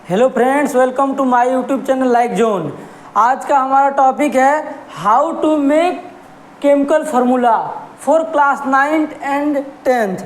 Hello friends, welcome to my YouTube channel like zone. आज का हमारा टॉपिक है how to make chemical formula for class 9th and 10th।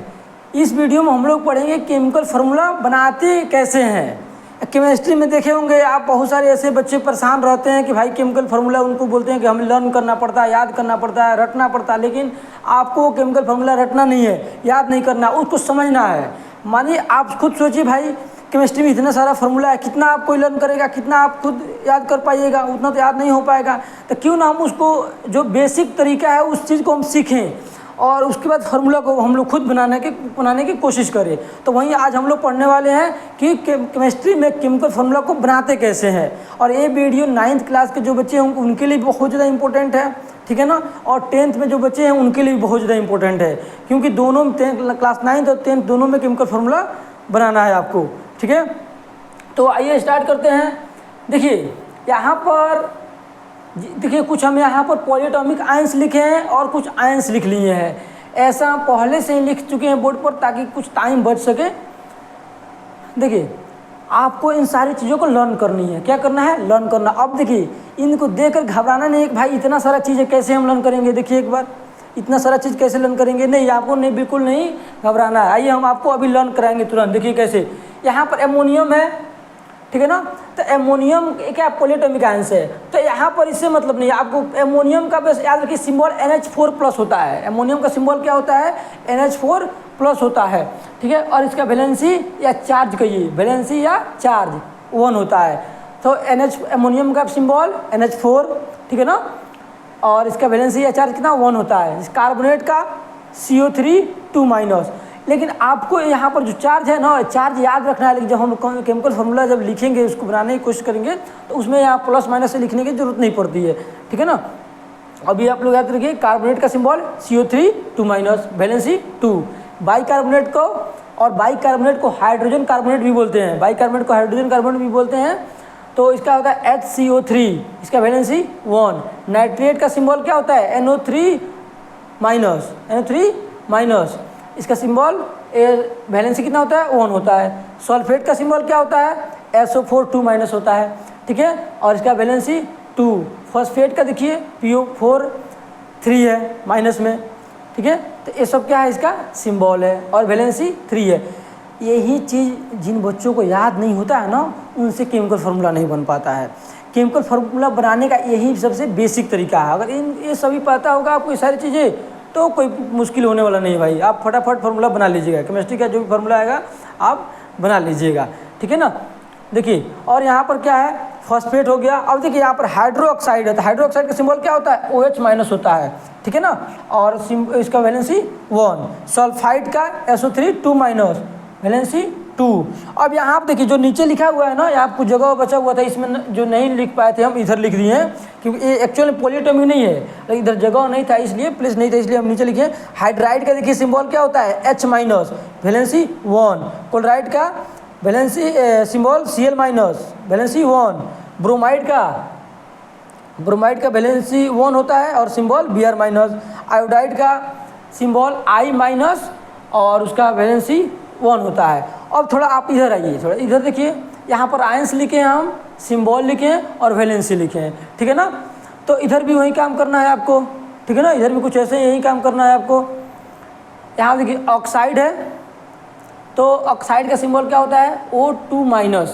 इस video में हम लोग पढ़ेंगे केमिकल फार्मूला बनाते कैसे हैं। केमिस्ट्री में देखे होंगे आप, बहुत सारे ऐसे बच्चे परेशान रहते हैं कि भाई केमिकल फार्मूला, उनको बोलते हैं कि हमें लर्न करना पड़ता है, याद करना पड़ता है, रटना पड़ता है। लेकिन आपको केमिकल फार्मूला रटना नहीं है, याद नहीं करना, उसको समझना है। मानिए आप खुद सोचिए भाई, केमिस्ट्री में इतना सारा फार्मूला है, कितना आप कोई लर्न करेगा, कितना आप खुद याद कर पाइएगा, उतना तो याद नहीं हो पाएगा। तो क्यों ना हम उसको जो बेसिक तरीका है उस चीज़ को हम सीखें और उसके बाद फार्मूला को हम लोग खुद बनाने की कोशिश करें। तो वहीं आज हम लोग पढ़ने वाले हैं कि केमिस्ट्री में केमिकल फार्मूला को बनाते कैसे हैं। और ये वीडियो 9th क्लास के जो बच्चे हैं उनके लिए बहुत ज़्यादा इंपॉर्टेंट है, ठीक है ना। और 10th में जो बच्चे हैं उनके लिए भी बहुत ज़्यादा इंपॉर्टेंट है, क्योंकि दोनों क्लास 9th और 10th दोनों में केमिकल फार्मूला बनाना है आपको, ठीक है। तो आइए स्टार्ट करते हैं। देखिए यहाँ पर कुछ हम यहाँ पर पॉलीएटॉमिक आयंस लिखे हैं और कुछ आयंस लिख लिए हैं। ऐसा हम पहले से ही लिख चुके हैं बोर्ड पर ताकि कुछ टाइम बच सके। देखिए आपको इन सारी चीज़ों को लर्न करनी है। क्या करना है? लर्न करना। अब देखिए इनको देखकर घबराना नहीं है कि भाई इतना सारा चीज़ें कैसे हम लर्न करेंगे। देखिए एक बार, इतना सारा चीज़ कैसे लर्न करेंगे? नहीं, आपको नहीं, बिल्कुल नहीं घबराना है। आइए हम आपको अभी लर्न कराएंगे तुरंत। देखिए कैसे, यहाँ पर एमोनियम है, ठीक है ना। तो एमोनियम क्या पॉलीएटॉमिक आयंस है, तो यहाँ पर इससे मतलब नहीं है। आपको एमोनियम का बस याद रखिए सिंबल NH4+ होता है। एमोनियम का सिंबल क्या होता है? NH4+ होता है, ठीक है। और इसका वैलेंसी या चार्ज कहिए, वैलेंसी या चार्ज 1 होता है। तो एमोनियम का सिंबल NH4, ठीक है ना। और इसका वैलेंसी या चार्ज कितना? 1 होता है। इस कार्बोनेट का CO3 2-। लेकिन आपको यहाँ पर जो चार्ज है ना, चार्ज याद रखना है। लेकिन जब हम केमिकल फार्मूला जब लिखेंगे, उसको बनाने की कोशिश करेंगे, तो उसमें यहाँ प्लस माइनस से लिखने की जरूरत नहीं पड़ती है, ठीक है ना। अभी आप लोग याद रखिए कार्बोनेट का सिंबल CO3 2-, वैलेंसी 2। बाइकार्बोनेट को, और बाइकार्बोनेट को हाइड्रोजन कार्बोनेट भी बोलते हैं, बाइकार्बोनेट को हाइड्रोजन कार्बोनेट भी बोलते हैं। तो इसका होता है HCO3, इसका वैलेंसी 1। नाइट्रेट का सिंबल क्या होता है? NO3-, इसका सिंबल वैलेंसी कितना होता है? 1 होता है। सल्फेट का सिंबल क्या होता है? SO4 2- होता है, ठीक है। और इसका वैलेंसी 2। फॉस्फेट का देखिए PO4 3 है माइनस में, ठीक है। तो ये सब क्या है? इसका सिंबल है और वैलेंसी 3 है। यही चीज़ जिन बच्चों को याद नहीं होता है ना, उनसे केमिकल फार्मूला नहीं बन पाता है। केमिकल फार्मूला बनाने का यही सबसे बेसिक तरीका है। अगर ये सभी पता होगा आपको ये सारी चीज़ें, तो कोई मुश्किल होने वाला नहीं भाई। आप फटाफट फार्मूला बना लीजिएगा। केमिस्ट्री का जो भी फार्मूला आएगा आप बना लीजिएगा, ठीक है ना। देखिए और यहाँ पर क्या है? फॉस्फेट हो गया। अब देखिए यहाँ पर हाइड्रो ऑक्साइड है, तो हाइड्रो ऑक्साइड का सिंबल क्या होता है? OH- होता है, ठीक है ना। और इसका वैलेंसी 1। सल्फाइड का SO3 2-, वैलेंसी 2। अब यहाँ पर देखिए जो नीचे लिखा हुआ है ना, यहाँ कुछ जगह बचा हुआ था, इसमें जो नहीं लिख पाए थे हम इधर लिख दिए हैं, क्योंकि ये एक्चुअली पॉलीएटॉमिक नहीं है, लेकिन इधर जगह नहीं था, इसलिए प्लेस नहीं था, इसलिए हम नीचे लिखे। हाइड्राइड का देखिए सिंबल क्या होता है? H-, valency 1। क्लोराइड का valency symbol Cl-, valency 1। Bromide का वैलेंसी 1 होता है और सिंबल Br-। आयोडाइड का सिंबल I- और उसका वैलेंसी 1 होता है। अब थोड़ा आप इधर आइए, थोड़ा इधर देखिए, यहाँ पर आयंस लिखे हैं हम, सिंबल लिखे हैं और वैलेंसी लिखे हैं, ठीक है ना। तो इधर भी वही काम करना है आपको, ठीक है ना। इधर भी कुछ ऐसे यही काम करना है आपको। यहाँ देखिए ऑक्साइड है, तो ऑक्साइड का सिंबल क्या होता है? O2-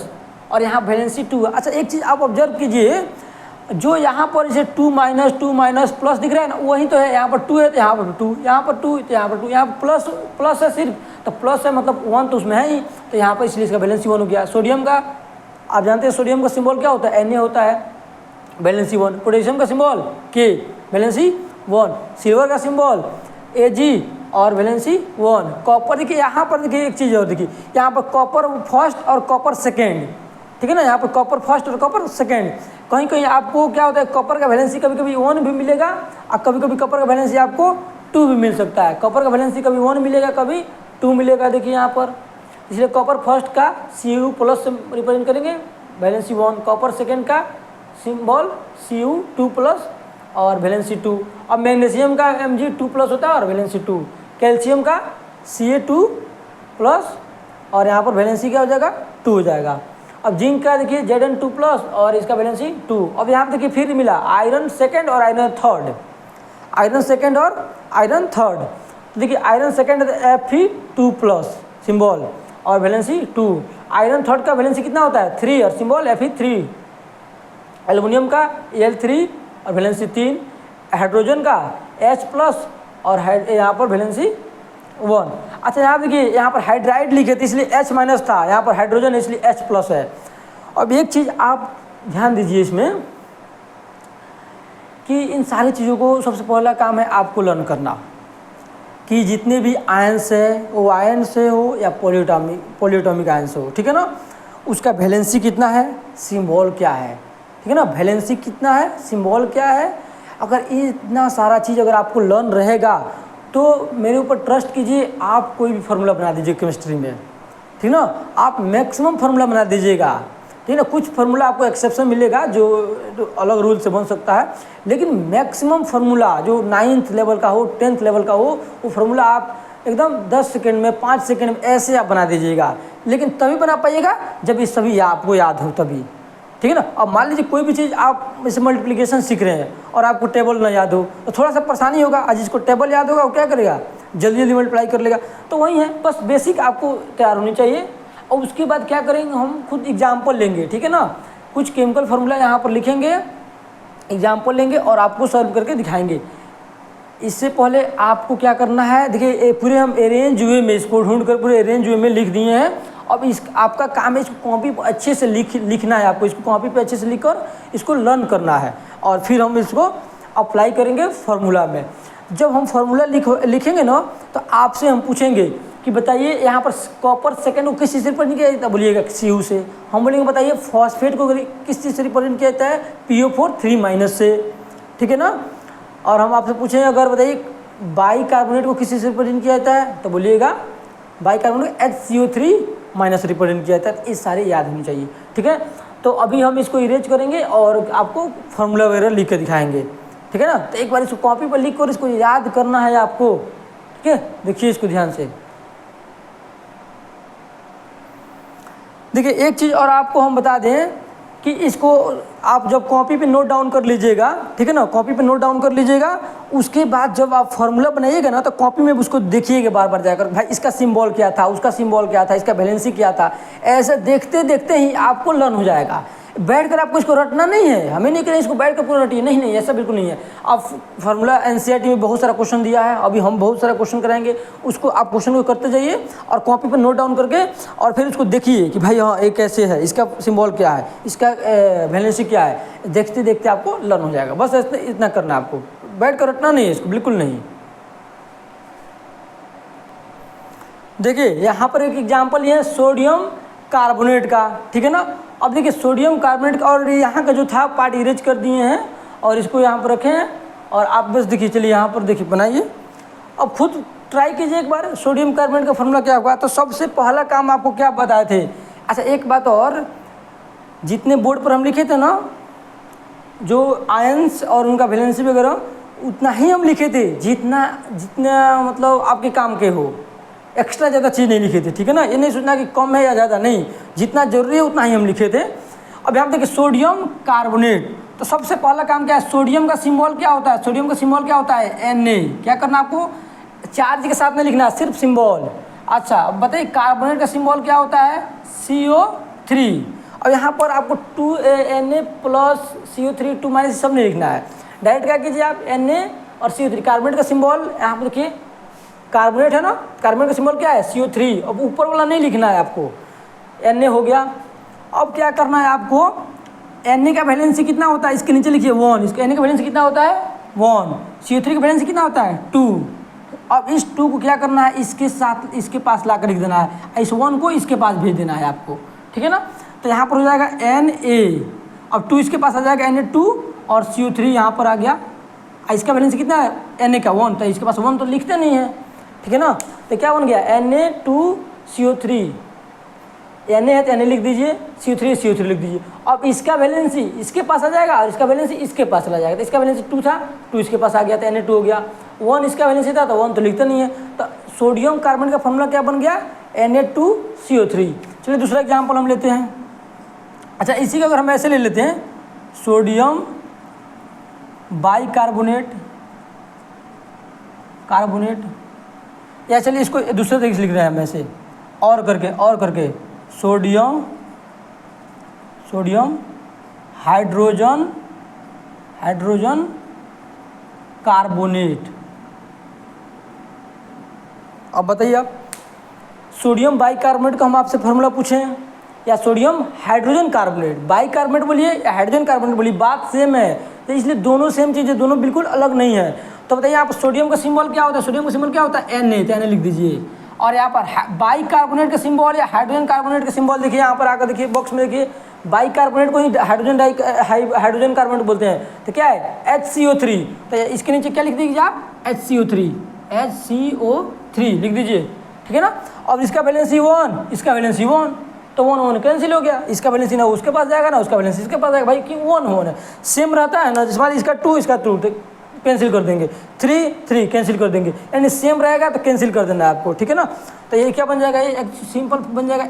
और यहाँ वैलेंसी 2 है। अच्छा एक चीज़ आप ऑब्जर्व कीजिए, जो यहाँ पर जैसे 2-, प्लस दिख रहा है ना, वही तो है। यहाँ पर 2 है तो यहाँ पर 2, यहाँ पर 2 तो यहाँ पर 2, यहाँ पर प्लस है सिर्फ, तो प्लस है मतलब 1 तो उसमें है ही, तो यहाँ पर इसलिए इसका वैलेंसी 1 हो गया। सोडियम का आप जानते हैं, सोडियम का सिंबल क्या होता है? Na होता है, वैलेंसी 1। पोटेशियम का सिंबल K, वैलेंसी 1। सिल्वर का सिंबल Ag और वैलेंसी 1। कॉपर देखिए, यहाँ पर देखिए एक चीज़ और देखिए, यहाँ पर कॉपर फर्स्ट और कॉपर सेकेंड, ठीक है ना। यहाँ पर कॉपर फर्स्ट और कॉपर सेकेंड। कहीं कहीं आपको क्या होता है? कॉपर का वैलेंसी कभी कभी 1 भी मिलेगा और कभी कभी कॉपर का वैलेंसी आपको 2 भी मिल सकता है। कॉपर का वैलेंसी कभी 1 मिलेगा, कभी 2 मिलेगा। देखिए यहाँ पर, इसलिए कॉपर फर्स्ट का Cu+ से रिप्रेजेंट करेंगे, वैलेंसी 1। कॉपर सेकेंड का सिंबल Cu2+ और वैलेंसी 2। अब मैग्नीशियम का Mg2+ होता है और वैलेंसी 2। कैल्शियम का Ca2+ और यहाँ पर वैलेंसी क्या हो जाएगा? 2 हो जाएगा। अब जिंक का देखिए Zn2+ और इसका वैलेंसी 2। अब यहाँ पे देखिए फिर मिला आयरन सेकेंड और आयरन थर्ड, आयरन सेकेंड और आयरन थर्ड। तो देखिए आयरन सेकेंड Fe2+ सिंबल और वैलेंसी 2। आयरन थर्ड का वैलेंसी कितना होता है 3 और सिंबल Fe3। एल्युमिनियम का Al3 और वैलेंसी 3। हाइड्रोजन का H+ और यहाँ पर वैलेंसी 1। अच्छा यहाँ देखिए यहाँ पर हाइड्राइड लिखे थे इसलिए H- था, यहाँ पर हाइड्रोजन है इसलिए H+ है। अब एक चीज़ आप ध्यान दीजिए इसमें कि इन सारी चीज़ों को सबसे पहला काम है आपको लर्न करना कि जितने भी आयंस है वो आयन से हो या पॉलीएटॉमिक आयन से हो, ठीक है ना, उसका वैलेंसी कितना है, सिंबल क्या है, ठीक है ना, वैलेंसी कितना है, सिंबल क्या है। अगर इतना सारा चीज़ अगर आपको लर्न रहेगा तो मेरे ऊपर ट्रस्ट कीजिए, आप कोई भी फार्मूला बना दीजिए केमिस्ट्री में, ठीक ना, आप मैक्सिमम फार्मूला बना दीजिएगा, ठीक है ना। कुछ फार्मूला आपको एक्सेप्शन मिलेगा जो अलग रूल से बन सकता है, लेकिन मैक्सिमम फार्मूला जो 9th लेवल का हो 10th लेवल का हो वो फार्मूला आप एकदम 10 सेकेंड में 5 सेकेंड में ऐसे आप बना दीजिएगा। लेकिन तभी बना पाइएगा जब ये सभी आपको याद हो तभी, ठीक है ना। अब मान लीजिए कोई भी चीज़ आप जैसे मल्टीप्लिकेशन सीख रहे हैं और आपको टेबल ना याद हो तो थोड़ा सा परेशानी होगा। आज जिसको टेबल याद होगा वो क्या करेगा, जल्दी जल्दी मल्टीप्लाई कर लेगा। तो वही है, बस बेसिक आपको तैयार होनी चाहिए। और उसके बाद क्या करेंगे, हम खुद एग्जाम्पल लेंगे, ठीक है ना, कुछ केमिकल फार्मूला यहाँ पर लिखेंगे, एग्जाम्पल लेंगे और आपको सॉल्व करके दिखाएंगे। इससे पहले आपको क्या करना है, देखिए पूरे हम अरेंज वे में इसको ढूंढ कर पूरे अरेंज वे में लिख दिए हैं। अब इस आपका काम है इसको कॉपी पर अच्छे से लिखना है, आपको इसको कॉपी पे अच्छे से लिख कर इसको लर्न करना है और फिर हम इसको अप्लाई करेंगे फार्मूला में। जब हम फार्मूला लिखेंगे ना तो आपसे हम पूछेंगे कि बताइए यहाँ पर कॉपर सेकेंड को किस चीज़ से रिप्रेजेंट किया जाता है, बोलिएगा Cu से। हम बोलेंगे बताइए फॉस्फेट को किस चीज़ से रिप्रेजेंट किया जाता है, PO4 3- से, ठीक है ना। और हम आपसे पूछेंगे अगर बताइए बाइकार्बोनेट को किस चीज़ से रिप्रेजेंट किया जाता है तो बोलिएगा बाइकार्बोनेट HCO3- रिप्रेजेंट किया जाता है। ये सारे याद होनी चाहिए, ठीक है। तो अभी हम इसको इरेज करेंगे और आपको फार्मूला वगैरह लिख कर दिखाएंगे, ठीक है ना। तो एक बार इसको कॉपी पर लिख कर इसको याद करना है आपको, ठीक है। देखिए इसको ध्यान से, देखिए एक चीज़ और आपको हम बता दें कि इसको आप जब कॉपी पे नोट डाउन कर लीजिएगा, ठीक है ना, कॉपी पे नोट डाउन कर लीजिएगा। उसके बाद जब आप फार्मूला बनाइएगा ना तो कॉपी में उसको देखिएगा बार बार जाकर, भाई इसका सिंबल क्या था, उसका सिंबल क्या था, इसका वैलेंसी क्या था। ऐसे देखते देखते ही आपको लर्न हो जाएगा। बैठ कर आपको इसको रटना नहीं है, हमें नहीं करें इसको बैठ कर पूरा रटिए, नहीं ऐसा बिल्कुल नहीं है। आप फार्मूला NCERT में बहुत सारा क्वेश्चन दिया है, अभी हम बहुत सारा क्वेश्चन कराएंगे, उसको आप क्वेश्चन को करते जाइए और कॉपी पर नोट डाउन करके और फिर उसको देखिए कि भाई हाँ ये कैसे है, इसका सिंबल क्या है, इसका वैलेंसी क्या है। देखते देखते आपको लर्न हो जाएगा। बस इतना करना है आपको, बैठ कर रटना नहीं है इसको, बिल्कुल नहीं। देखिए यहाँ पर एक एग्जाम्पल ये है सोडियम कार्बोनेट का, ठीक है ना। अब देखिए सोडियम कार्बोनेट का और यहाँ का जो था पार्ट इरेज कर दिए हैं और इसको यहाँ पर रखे हैं और आप बस देखिए, चलिए यहाँ पर देखिए बनाइए। अब खुद ट्राई कीजिए एक बार सोडियम कार्बोनेट का फार्मूला क्या होगा। तो सबसे पहला काम आपको क्या बताए थे। अच्छा एक बात और, जितने बोर्ड पर हम लिखे थे ना जो आयंस और उनका वैलेंसी वगैरह उतना ही हम लिखे थे जितना मतलब आपके काम के हो, एक्स्ट्रा ज़्यादा चीज़ नहीं लिखे थे, ठीक है ना। ये नहीं सोचना कि कम है या ज़्यादा, नहीं, जितना जरूरी है उतना ही हम लिखे थे। अब यहाँ देखिए सोडियम कार्बोनेट, तो सबसे पहला काम क्या है, सोडियम का सिंबल क्या होता है, सोडियम का सिंबल क्या होता है Na। क्या करना आपको, चार्ज के साथ में लिखना है, सिर्फ सिंबल। अच्छा अब बताइए कार्बोनेट का सिंबल क्या होता है, CO3। और यहाँ पर आपको 2Na प्लस CO3 2- सब नहीं लिखना है, डायरेक्ट क्या कीजिए आप Na और CO3। कार्बोनेट का सिंबल यहाँ पर देखिए कार्बोनेट है ना, कार्बोनेट का सिंबल क्या है CO3। अब ऊपर वाला नहीं लिखना है आपको, Na हो गया। अब क्या करना है आपको, Na का वैलेंसी कितना होता है इसके नीचे लिखिए 1, इसका Na का वैलेंसी कितना होता है 1, CO3 का वैलेंसी कितना होता है 2। अब इस 2 को क्या करना है, इसके साथ इसके पास ला कर लिख देना है, इस 1 को इसके पास भेज देना है आपको, ठीक है ना। तो यहाँ पर हो जाएगा Na, अब 2 इसके पास आ जाएगा Na2 और CO3 यहाँ पर आ गया। इसका वैलेंसी कितना है Na का 1, तो इसके पास 1 तो लिखते नहीं है, ठीक है ना। तो क्या बन गया Na2CO3, Na है तो Na लिख दीजिए, CO3 लिख दीजिए। अब इसका वैलेंसी इसके पास आ जाएगा और इसका वैलेंसी इसके पास चला जाएगा। तो इसका वैलेंसी 2 था, 2 इसके पास आ गया तो Na2 हो गया। 1 इसका वैलेंसी था तो 1 तो लिखते नहीं है। तो सोडियम कार्बोनेट का फॉर्मूला क्या बन गया, Na2CO3। चलिए दूसरा एग्जाम्पल हम लेते हैं। अच्छा, इसी का अगर हम ऐसे ले लेते हैं, सोडियम बाइकार्बोनेट, कार्बोनेट, या चलिए इसको दूसरे तरीके से लिख रहे हैं हम ऐसे, और करके सोडियम हाइड्रोजन कार्बोनेट। अब बताइए आप, सोडियम बाइकार्बोनेट का हम आपसे फॉर्मूला पूछें या सोडियम हाइड्रोजन कार्बोनेट, बाइकार्बोनेट बोलिए या हाइड्रोजन कार्बोनेट बोलिए, बात सेम है। तो इसलिए दोनों सेम चीज़ है, दोनों बिल्कुल अलग नहीं है। तो बताइए आप, सोडियम का सिंबल क्या होता है? सोडियम का सिंबल क्या होता है? Na, तो Na लिख दीजिए। और यहाँ पर बाइकार्बोनेट का सिंबल या हाइड्रोजन कार्बोनेट का सिंबल देखिए, यहाँ पर आकर देखिए बॉक्स में देखिए, बाइकार्बोनेट को ही हाइड्रोजन कार्बोनेट बोलते हैं। तो क्या है? HCO3। तो इसके नीचे क्या लिख दीजिए आप? HCO3 लिख दीजिए, ठीक है ना। अब इसका वैलेंसी 1, इसका वैलेंसी 1, तो 1 कैंसिल हो गया। इसका वैलेंसी ना उसके पास जाएगा ना उसका वैलेंसी इसके पास जाएगा, भाई क्यों 1 है, सेम रहता है ना। जिस बार इसका 2 इसका 2 तो कैंसिल कर देंगे, 3 कैंसिल कर देंगे, यानी सेम रहेगा तो कैंसिल कर देना है आपको, ठीक है ना। तो ये क्या बन जाएगा? ये एक सिंपल बन जाएगा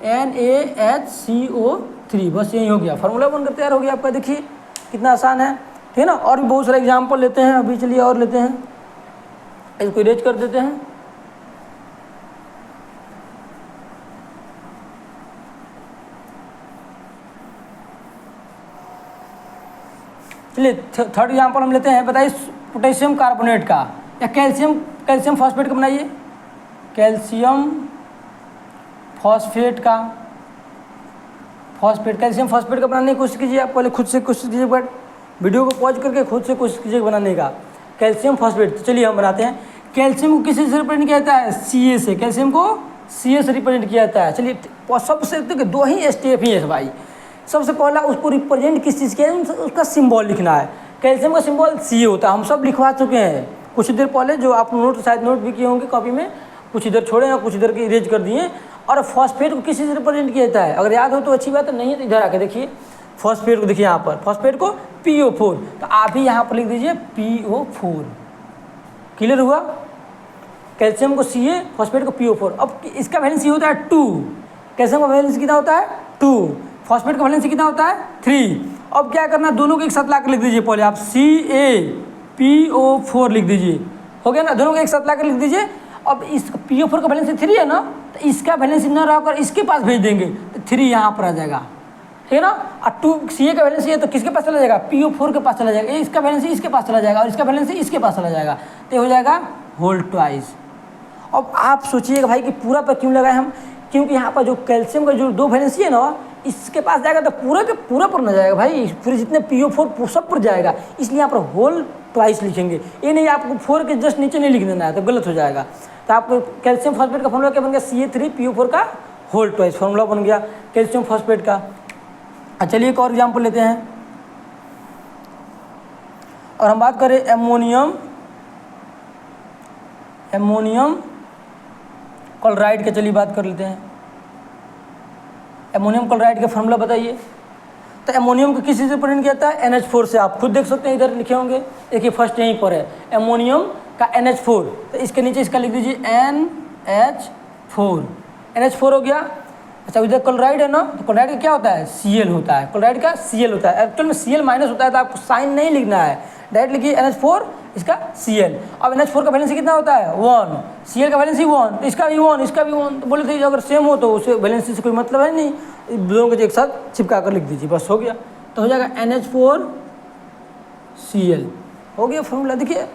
NaHCO3, बस यही हो गया, फार्मूला बनकर तैयार हो गया आपका। देखिए कितना आसान है, ठीक है ना। और भी बहुत सारे एग्जाम्पल लेते हैं अभी, चलिए और लेते हैं, इसको इरेज कर देते हैं। चलिए थर्ड एग्जाम्पल हम लेते हैं, बताइए पोटेशियम कार्बोनेट का या कैल्शियम फॉस्फेट का बनाइए। कैल्शियम फॉस्फेट का कैल्शियम फॉस्फेट का बनाने की कोशिश कीजिए आप, पहले खुद से कोशिश कीजिए, बट वीडियो को पॉज करके खुद से कोशिश कीजिए बनाने का कैल्शियम फॉस्फेट। तो चलिए हम बनाते हैं। कैल्शियम को किसी से रिप्रेजेंट किया जाता है? Ca से। कैल्शियम को Ca से रिप्रेजेंट किया जाता है। चलिए सबसे दो ही स्टेप ही है भाई। सबसे पहला उसको रिप्रेजेंट किस चीज़ के, उसका सिंबल लिखना है। कैल्शियम का सिंबल Ca होता है, हम सब लिखवा चुके हैं कुछ देर पहले, जो आप शायद नोट भी किए होंगे कॉपी में, कुछ इधर छोड़े या कुछ इधर के इरेज कर दिए। और फॉस्फेट को किस चीज़ से रिप्रेजेंट किया जाता है? अगर याद हो तो अच्छी बात है, नहीं है तो इधर आके देखिए। फॉस्फेट को देखिए यहाँ पर, फॉस्फेट को PO4, तो आप भी यहाँ पर लिख दीजिए PO4। क्लियर हुआ? कैल्शियम को Ca, फॉस्फेट को PO4। अब इसका वैलेंसी होता है 2, कैल्शियम का वैलेंसी कितना होता है? 2, फॉस्फेट का वैलेंसी कितना होता है? 3। अब क्या करना, दोनों को एक साथ लाकर लिख दीजिए। पहले आप CaPO4 लिख दीजिए, हो गया ना, दोनों को एक साथ लाकर लिख दीजिए। अब इस PO4 का वैलेंसी 3 है ना, तो इसका वैलेंसी न रहकर इसके पास भेज देंगे, तो 3 यहाँ पर आ जाएगा, ठीक है ना। और 2 Ca का वैलेंसी है तो किसके पास चला जाएगा? PO4 के पास चला जाएगा। इसका वैलेंसी इसके पास चला जाएगा और इसका वैलेंसी इसके पास चला जाएगा, तो हो जाएगा होल ट्वाइस। अब आप सोचिएगा भाई कि पूरा पर क्यों लगाए हम, क्योंकि यहाँ पर जो कैल्शियम का जो 2 वैलेंसी है ना, इसके पास जाएगा तो पूरा के पूरा पर न जाएगा भाई, पूरे जितने PO4 सब पर जाएगा, इसलिए यहाँ पर होल ट्वाइस लिखेंगे। ये नहीं आपको 4 के जस्ट नीचे नहीं लिख देना है, तो गलत हो जाएगा। तो आपको कैल्शियम फॉस्फेट का फॉर्मूला क्या बन गया? Ca3PO4 का होल ट्वाइस फॉर्मूला बन गया कैल्शियम फॉस्फेट का। चलिए एक और एग्जाम्पल लेते हैं, और हम बात करें एमोनियम क्लोराइड के। चलिए बात कर लेते हैं एमोनियम क्लोराइड का फॉर्मूला बताइए। तो एमोनियम को किसी से रिप्रेजेंट किया जाता है? NH4 से। आप खुद देख सकते हैं, इधर लिखे होंगे, देखिए फर्स्ट यहीं पर है एमोनियम का NH4, तो इसके नीचे इसका लिख दीजिए NH4 हो गया। अच्छा, इधर क्लोराइड है ना, तो क्लोराइड का क्या होता है? Cl होता है, क्लोराइड का Cl होता है। एक्चुअल में Cl माइनस होता है, तो आपको साइन नहीं लिखना है, डायरेक्ट लिखिए NH4 इसका Cl। अब NH4 का वैलेंसी कितना होता है? 1, Cl का वैलेंसी 1, तो इसका भी 1 इसका भी 1, तो बोले थे अगर सेम हो तो उसे वैलेंसी से कोई मतलब है नहीं, दोनों को एक साथ चिपका कर लिख दीजिए, बस हो गया। तो हो जाएगा NH4Cl, हो गया फॉर्मूला। देखिए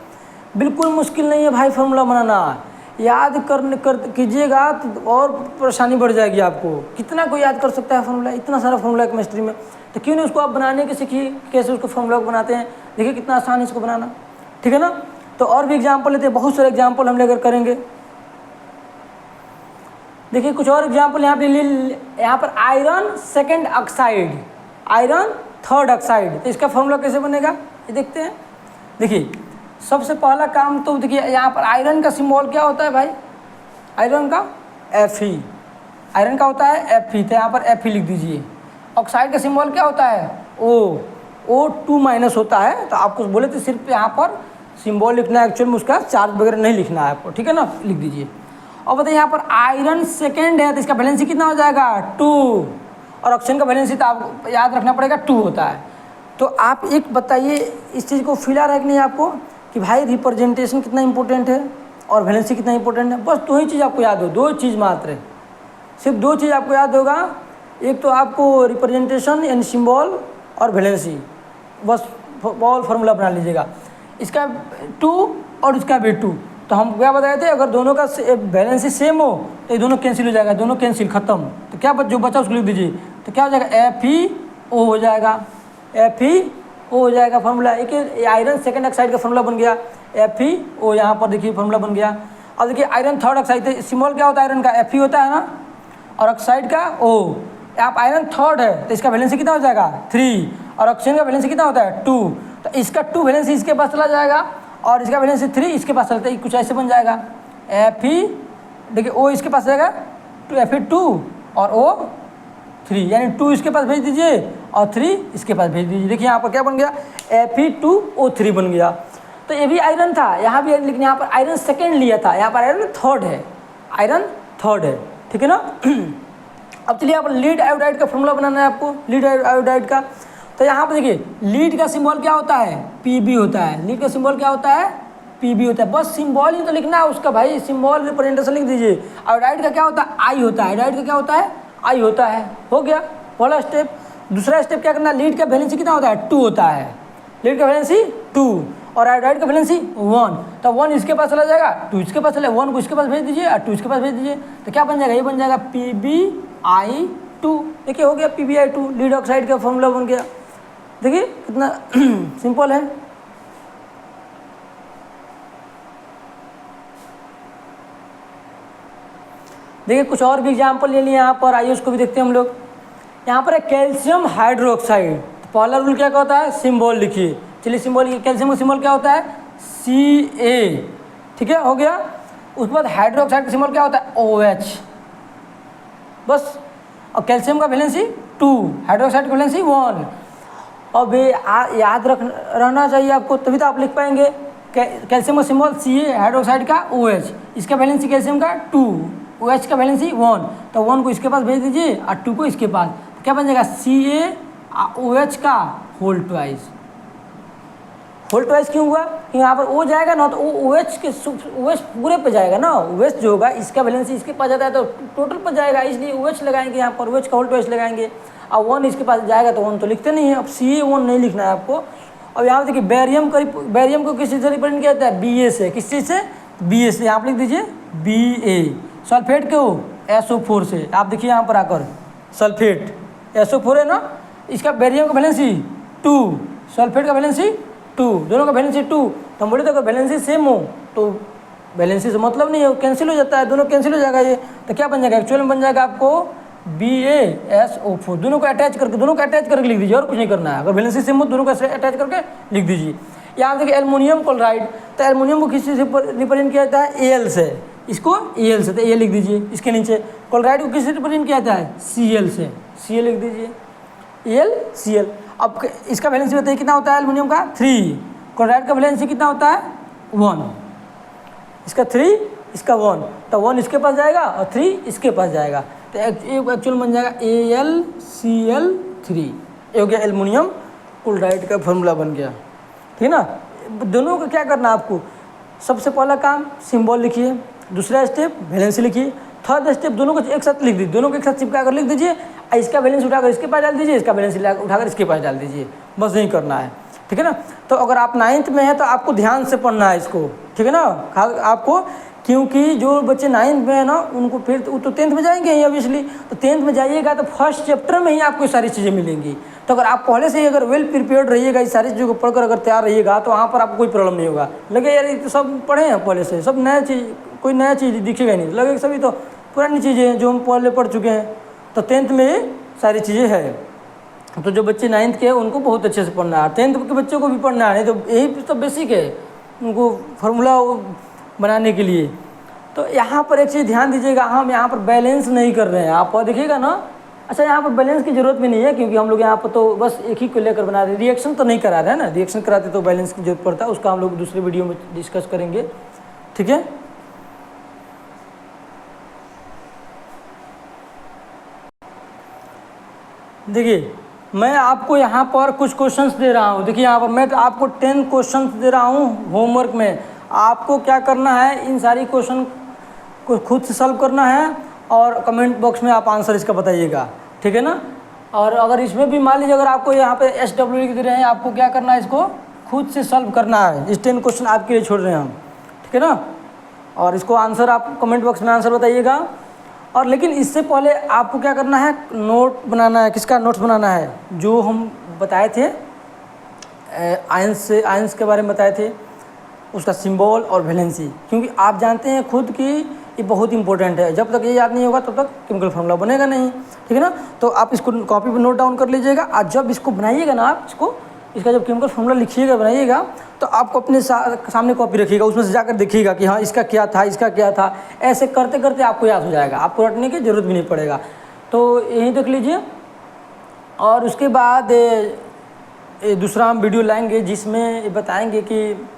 बिल्कुल मुश्किल नहीं है भाई फार्मूला बनाना, याद कीजिएगा तो और परेशानी बढ़ जाएगी आपको। कितना कोई याद कर सकता है फार्मूला, इतना सारा फार्मूला है केमिस्ट्री में, तो क्यों नहीं उसको आप बनाने के सीखिए, कैसे उसको फार्मूला बनाते हैं। देखिए कितना आसान है इसको बनाना, ठीक है ना। तो और भी एग्जाम्पल लेते हैं, बहुत सारे एग्जाम्पल हम लेकर करेंगे। देखिए कुछ और एग्जाम्पल यहाँ पर iron second oxide, iron third oxide, तो इसका फार्मूला कैसे बनेगा ये देखते हैं। देखिए सबसे पहला काम तो देखिए यहाँ पर आयरन का सिंबल क्या होता है भाई? आयरन का Fe, आयरन का होता है Fe, तो यहाँ पर Fe लिख दीजिए। ऑक्साइड का सिंबल क्या होता है? O2- होता है, तो आपको बोले तो सिर्फ यहाँ पर सिंबल लिखना है, एक्चुअल में उसका चार्ज वगैरह नहीं लिखना है आपको, ठीक है ना, लिख दीजिए। और बताइए यहाँ पर आयरन सेकेंड है, तो इसका वैलेंसी कितना हो जाएगा? 2, और ऑक्सीजन का वैलेंसी तो आप याद रखना पड़ेगा 2 होता है। तो आप एक बताइए इस चीज़ को फील आ रहा है कि नहीं आपको कि भाई रिप्रेजेंटेशन कितना इंपॉर्टेंट है और वैलेंसी कितना इंपॉर्टेंट है। बस 2 ही चीज़ आपको याद हो, 2 चीज़ मात्र, सिर्फ 2 चीज़ आपको याद होगा। एक तो आपको रिप्रेजेंटेशन यानी सिंबल और वैलेंसी, बस बॉल फार्मूला बना लीजिएगा। इसका 2 और इसका भी 2। तो हम क्या बताए थे, अगर दोनों का वैलेंसी सेम हो तो ये दोनों कैंसिल हो जाएगा, दोनों कैंसिल खत्म। तो क्या जो बचा उसको लिख दीजिए। तो क्या हो जाएगा FeO हो जाएगा, FeO हो जाएगा फार्मूला। एक आयरन सेकेंड ऑक्साइड का फार्मूला बन गया FeO, यहाँ पर देखिए फार्मूला बन गया। अब देखिए आयरन थर्ड ऑक्साइड, सिंबल क्या होता है आयरन का Fe होता है ना, और ऑक्साइड का O। आप आयरन थर्ड है तो इसका वैलेंसी कितना हो जाएगा 3, और ऑक्सीजन का वैलेंसी कितना होता है 2। तो इसका 2 वैलेंसी इसके पास चला जाएगा और इसका वैलेंसी 3 इसके पास चलता है। कुछ ऐसे बन जाएगा Fe, देखिए O इसके पास जाएगा Fe2 और O3, यानी 2 इसके पास भेज दीजिए और 3 इसके पास भेज दीजिए। देखिए यहाँ पर क्या बन गया Fe2O3 बन गया। तो ये भी आयरन था यहाँ भी, लेकिन यहाँ पर आयरन सेकेंड लिया था, यहाँ पर आयरन थर्ड है, आयरन थर्ड है, ठीक है ना। अब चलिए यहाँ पर लीड आयोडाइड का फॉर्मूला बनाना है आपको, लीड आयोडाइड का। तो यहाँ पर देखिए लीड का सिंबल क्या होता है Pb होता है, लीड का सिंबल क्या होता है Pb होता है। बस सिंबल ही तो लिखना है उसका भाई, सिंबल रिप्रेजेंटेशन लिख दीजिए। आयोडाइड का क्या होता है I होता है, आयोडाइड का क्या होता है I होता है। हो गया पहला स्टेप। दूसरा स्टेप क्या करना, लीड का वैलेंसी कितना होता है 2 होता है, लीड का वैलेंसी 2 और आयोडाइड का वैलेंसी 1। तो 1 इसके पास चला जाएगा, 2 इसके पास चला, 1 को इसके पास भेज दीजिए और 2 इसके पास भेज दीजिए। तो क्या बन जाएगा, ये बन जाएगा PbI2। देखिए हो गया PbI2, लीड ऑक्साइड का फॉर्मूला बन गया। देखिए कितना सिंपल है। देखिए कुछ और भी एग्जाम्पल ले लिए यहाँ पर, आइए उसको भी देखते हैं हम लोग। यहाँ पर है कैल्शियम हाइड्रोक्साइड। तो पहला रूल क्या होता है, सिंबल लिखिए। चलिए सिंबल, कैल्शियम का सिंबल क्या होता है Ca, ठीक है हो गया। उसके बाद हाइड्रोक्साइड का सिंबल क्या होता है OH, बस। और कैल्शियम का वैलेंसी 2, हाइड्रोक्साइड का वैलेंसी 1। अब ये याद रहना चाहिए आपको, तभी तो आप लिख पाएंगे। कैल्शियम का सिंबल Ca, हाइड्रोक्साइड का OH, इसका वैलेंसी कैल्शियम का 2, OH का वैलेंसी 1। तो 1 को इसके पास भेज दीजिए और 2 को इसके पास। तो क्या बन जाएगा CaOH का होल ट्वाइस। होल ट्वाइस क्यों हुआ, कि यहाँ पर O जाएगा ना तो OH के OH पूरे पे जाएगा ना। OH जो होगा इसका वैलेंसी इसके पास जाता है तो टोटल पर जाएगा, इसलिए OH लगाएंगे यहाँ पर, OH का होल ट्वाइस लगाएंगे। अब 1 इसके पास जाएगा तो 1 तो लिखते नहीं है। अब Ca1 नहीं लिखना है आपको। अब यहाँ देखिए बैरियम को किस चीज़ से रिप्रेजेंट किया जाता है Ba से, किस चीज़ से Ba से, यहाँ पर लिख दीजिए Ba। सल्फेट क्यों SO4 से, आप देखिए यहाँ पर आकर सल्फेट SO4 है ना, इसका बैरियम का वैलेंसी 2, सल्फेट का वैलेंसी 2, दोनों का वैलेंसी 2। तो हम बोले तो अगर वैलेंसी सेम हो तो वैलेंसी से मतलब नहीं है, कैंसिल हो जाता है, दोनों कैंसिल हो जाएगा ये। तो क्या बन जाएगा, एक्चुअल में बन जाएगा आपको BaSO4। दोनों को अटैच करके लिख दीजिए, और कुछ नहीं करना है। अगर वैलेंसी सेम हो दोनों को अटैच करके लिख दीजिए। यहाँ देखिए एल्युमिनियम क्लोराइड, तो एल्युमिनियम को किस चीज़ से रिप्रेजेंट किया जाता है Al से, इसको Al से, तो A लिख दीजिए इसके नीचे। क्लोराइड को किस से रिप्रेजेंट किया जाता है Cl से, Cl लिख दीजिए, AlCl। अब इसका वैलेंसी बताइए कितना होता है एल्युमिनियम का 3, क्लोराइड का वैलेंसी कितना होता है 1, इसका 3 इसका 1। तो 1 इसके पास जाएगा और 3 इसके पास जाएगा। तो एक्चुअल बन जाएगा AlCl3। ये हो गया एल्युमिनियम क्लोराइड का फॉर्मूला बन गया, ठीक है ना। दोनों को क्या करना आपको, सबसे पहला काम सिंबल लिखिए, दूसरा स्टेप वैलेंसी लिखिए, थर्ड स्टेप दोनों को एक साथ लिख दीजिए, दोनों को एक साथ चिपका कर लिख दीजिए। इसका बैलेंस उठाकर इसके पास डाल दीजिए, इसका बैलेंस उठाकर इसके पास डाल दीजिए, बस यही करना है, ठीक है ना। तो अगर आप 9th में हैं तो आपको ध्यान से पढ़ना है इसको, ठीक है ना आपको, क्योंकि जो बच्चे 9th में है ना उनको फिर तो 10th में जाएंगे ही ऑब्वियसली। तो 10th में जाइएगा तो फर्स्ट चैप्टर में ही आपको सारी चीज़ें मिलेंगी। तो अगर आप पहले से ही अगर वेल प्रिपेयर्ड रहिएगा, इस सारी चीज़ों को पढ़कर अगर तैयार रहिएगा तो वहाँ पर आपको कोई प्रॉब्लम नहीं होगा। लगे यार ये तो सब पढ़े हैं पहले से, सब नया चीज़, कोई नया चीज़ दिखेगा नहीं, लगे सभी तो पुरानी चीज़ें हैं जो हम पहले पढ़ चुके हैं। तो 10th में सारी चीज़ें हैं। तो जो बच्चे 9th के हैं उनको बहुत अच्छे से पढ़ना है, 10th के बच्चों को भी पढ़ना है, नहीं तो यही तो बेसिक है उनको फार्मूला बनाने के लिए। तो यहाँ पर एक चीज़ ध्यान दीजिएगा, हम यहाँ पर बैलेंस नहीं कर रहे हैं, आप देखिएगा ना। अच्छा यहाँ पर बैलेंस की ज़रूरत भी नहीं है, क्योंकि हम लोग यहाँ पर तो बस एक ही को लेकर बना रहे हैं, रिएक्शन तो नहीं करा रहे हैं ना। रिएक्शन कराते तो बैलेंस की जरूरत पड़ता है, उसका हम लोग दूसरे वीडियो में डिस्कस करेंगे, ठीक है। देखिए मैं आपको यहाँ पर कुछ क्वेश्चंस दे रहा हूँ। देखिए यहाँ पर मैं आपको 10 क्वेश्चंस दे रहा हूँ होमवर्क में। आपको क्या करना है, इन सारी क्वेश्चन को खुद से सॉल्व करना है और कमेंट बॉक्स में आप आंसर इसका बताइएगा, ठीक है ना। और अगर इसमें भी मान लीजिए अगर आपको यहाँ पे SW लिख दे रहे हैं, आपको क्या करना है, इसको खुद से सॉल्व करना है। इस 10 क्वेश्चन आपके लिए छोड़ रहे हैं हम, ठीक है ना। और इसको आंसर आप कमेंट बॉक्स में आंसर बताइएगा। और लेकिन इससे पहले आपको क्या करना है, नोट बनाना है। किसका नोट्स बनाना है, जो हम बताए थे आयंस के बारे में बताए थे, उसका सिंबल और वैलेंसी। क्योंकि आप जानते हैं खुद कि ये बहुत इंपॉर्टेंट है। जब तक ये याद नहीं होगा तब तक केमिकल फार्मूला बनेगा नहीं, ठीक है ना। तो आप इसको कॉपी पर नोट डाउन कर लीजिएगा। और जब इसको बनाइएगा ना, आप इसका जब केमिकल फार्मूला लिखिएगा, बनाइएगा, तो आपको अपने सामने कॉपी रखिएगा, उसमें से जाकर देखिएगा कि हाँ इसका क्या था, इसका क्या था। ऐसे करते करते आपको याद हो जाएगा, आपको रटने की ज़रूरत भी नहीं पड़ेगा। तो यही देख लीजिए। और उसके बाद दूसरा हम वीडियो लाएंगे जिसमें बताएंगे कि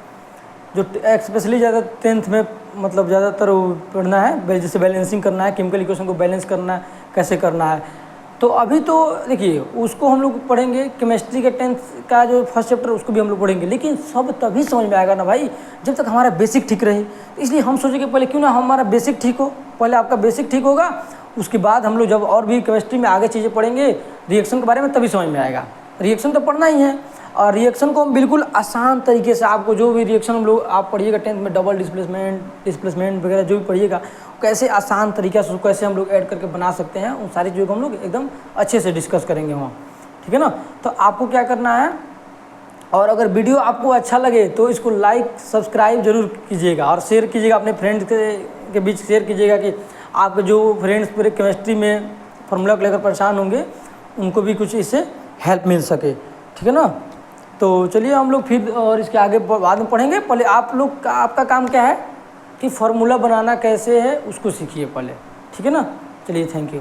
जो स्पेशली ज़्यादा 10th में मतलब ज़्यादातर पढ़ना है, जैसे बैलेंसिंग करना है, केमिकल इक्वेशन को बैलेंस करना है, कैसे करना है। तो अभी तो देखिए उसको हम लोग पढ़ेंगे। केमिस्ट्री के 10th का जो फर्स्ट चैप्टर उसको भी हम लोग पढ़ेंगे। लेकिन सब तभी समझ में आएगा ना भाई, जब तक हमारा बेसिक ठीक रहे। तो इसलिए हम सोचे कि पहले क्यों ना हमारा बेसिक ठीक हो। पहले आपका बेसिक ठीक होगा, उसके बाद हम लोग जब और भी केमिस्ट्री में आगे चीज़ें पढ़ेंगे रिएक्शन के बारे में, तभी समझ में आएगा। रिएक्शन तो पढ़ना ही है। और रिएक्शन को हम बिल्कुल आसान तरीके से, आपको जो भी रिएक्शन हम लोग आप पढ़िएगा 10th में, डबल डिस्प्लेसमेंट वगैरह जो भी पढ़िएगा, कैसे आसान तरीक़े से कैसे हम लोग ऐड करके बना सकते हैं, उन सारी चीज़ों को हम लोग एकदम अच्छे से डिस्कस करेंगे वहाँ, ठीक है ना। तो आपको क्या करना है, और अगर वीडियो आपको अच्छा लगे तो इसको लाइक सब्सक्राइब जरूर कीजिएगा और शेयर कीजिएगा अपने फ्रेंड्स के बीच शेयर कीजिएगा कि आपके जो फ्रेंड्स पूरे केमिस्ट्री में फार्मूला को लेकर परेशान होंगे उनको भी कुछ इससे हेल्प मिल सके, ठीक है ना। तो चलिए हम लोग फिर और इसके आगे बाद में पढ़ेंगे। पहले आप लोग का आपका काम क्या है कि फार्मूला बनाना कैसे है उसको सीखिए पहले, ठीक है ना। चलिए थैंक यू।